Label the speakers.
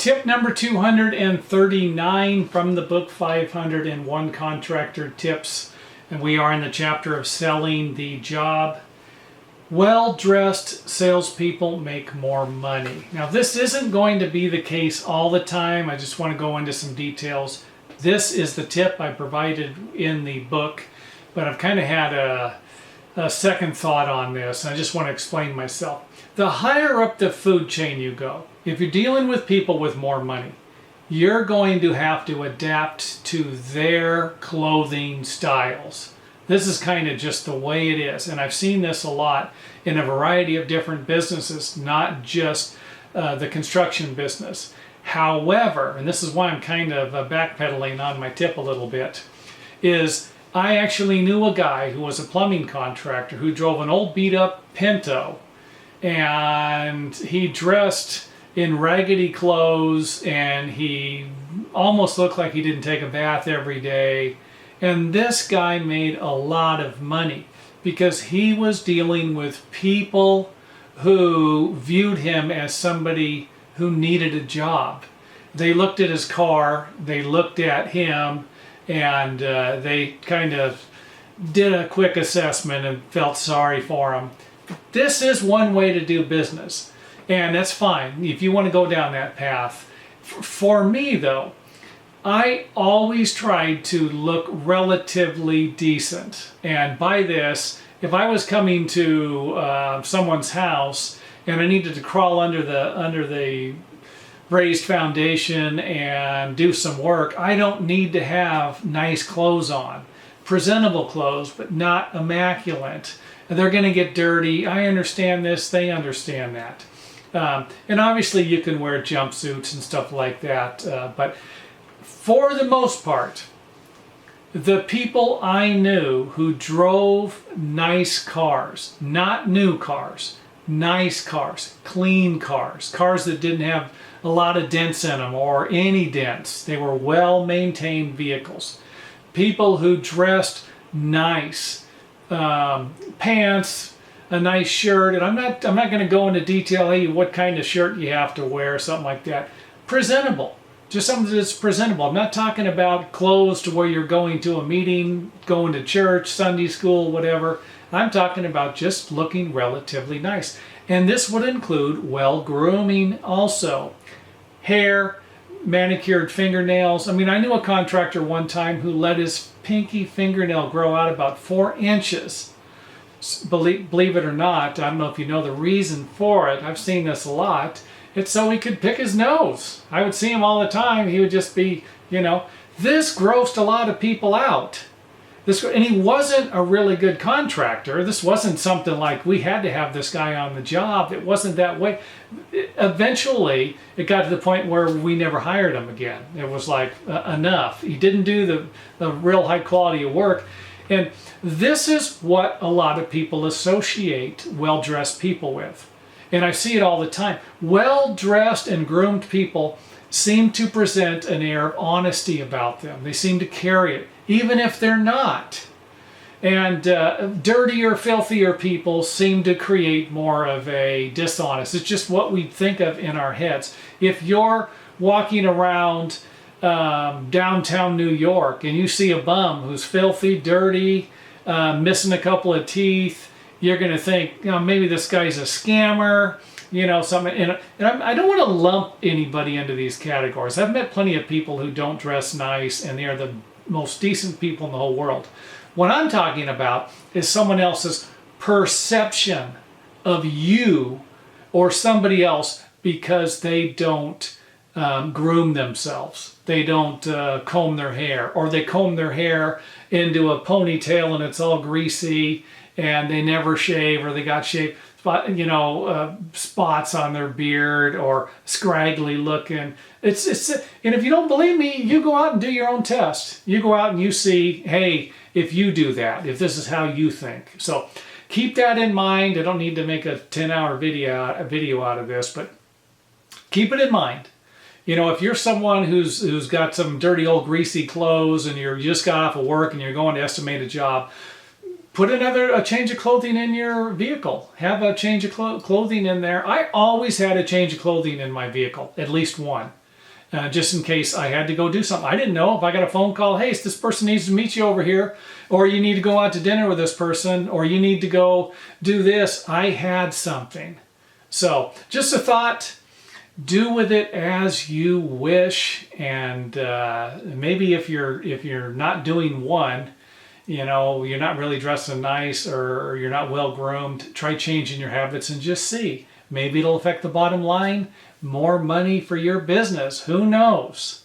Speaker 1: Tip number 239 from the book 501 Contractor Tips, and we are in the chapter of selling the job. Well-dressed salespeople make more money. Now, this isn't going to be the case all the time. I just want to go into some details. This is the tip I provided in the book, but I've kind of had a second thought on this, and I just want to explain myself. The higher up the food chain you go, if you're dealing with people with more money, you're going to have to adapt to their clothing styles. This is kind of just the way it is, and I've seen this a lot in a variety of different businesses, not just the construction business. However, and this is why I'm kind of backpedaling on my tip a little bit, is I actually knew a guy who was a plumbing contractor who drove an old beat-up Pinto, and he dressed in raggedy clothes, and he almost looked like he didn't take a bath every day. And this guy made a lot of money because he was dealing with people who viewed him as somebody who needed a job. They looked at his car, they looked at him, and they kind of did a quick assessment and felt sorry for him. This is one way to do business, and that's fine if you want to go down that path. For me, though, I always tried to look relatively decent, and by this, if I was coming to someone's house and I needed to crawl under the raised foundation and do some work, I don't need to have nice clothes on. Presentable clothes, but not immaculate. They're going to get dirty. I understand this. They understand that. And obviously you can wear jumpsuits and stuff like that. But for the most part, the people I knew who drove nice cars, not new cars, nice cars, clean cars, cars that didn't have a lot of dents in them or any dents. They were well-maintained vehicles. People who dressed nice, pants, a nice shirt, and I'm not going to go into detail, hey, what kind of shirt you have to wear, something like that. Presentable, just something that's presentable. I'm not talking about clothes to where you're going to a meeting, going to church, Sunday school, whatever. I'm talking about just looking relatively nice, and this would include well grooming also. Hair, manicured fingernails. I mean, I knew a contractor one time who let his pinky fingernail grow out about 4 inches. Believe it or not, I don't know if you know the reason for it. I've seen this a lot. It's so he could pick his nose. I would see him all the time. He would just be, this grossed a lot of people out. And he wasn't a really good contractor. This wasn't something like we had to have this guy on the job. It wasn't that way. Eventually, it got to the point where we never hired him again. It was like, enough. He didn't do the real high quality of work. And this is what a lot of people associate well-dressed people with. And I see it all the time. Well-dressed and groomed people seem to present an air of honesty about them. They seem to carry it, even if they're not. And dirtier, filthier people seem to create more of a dishonest. It's just what we think of in our heads. If you're walking around downtown New York and you see a bum who's filthy, dirty, missing a couple of teeth, you're going to think, maybe this guy's a scammer, something. And I don't want to lump anybody into these categories. I've met plenty of people who don't dress nice, and they are the most decent people in the whole world. What I'm talking about is someone else's perception of you or somebody else because they don't groom themselves. They don't comb their hair, or they comb their hair into a ponytail and it's all greasy, and they never shave, or they got shaved spots on their beard, or scraggly looking. It's and if you don't believe me, you go out and do your own test. You go out and you see, hey, if you do that, if this is how you think. So keep that in mind. I don't need to make a 10-hour video out of this, but keep it in mind. If you're someone who's got some dirty old greasy clothes and you just got off of work and you're going to estimate a job, put a change of clothing in your vehicle. Have a change of clothing in there. I always had a change of clothing in my vehicle, at least one. just in case I had to go do something. I didn't know if I got a phone call, hey, this person needs to meet you over here, or you need to go out to dinner with this person, or you need to go do this. I had something. So just a thought. Do with it as you wish, and maybe if you're not doing one, you're not really dressing nice or you're not well groomed, try changing your habits and just see. Maybe it'll affect the bottom line, more money for your business. Who knows?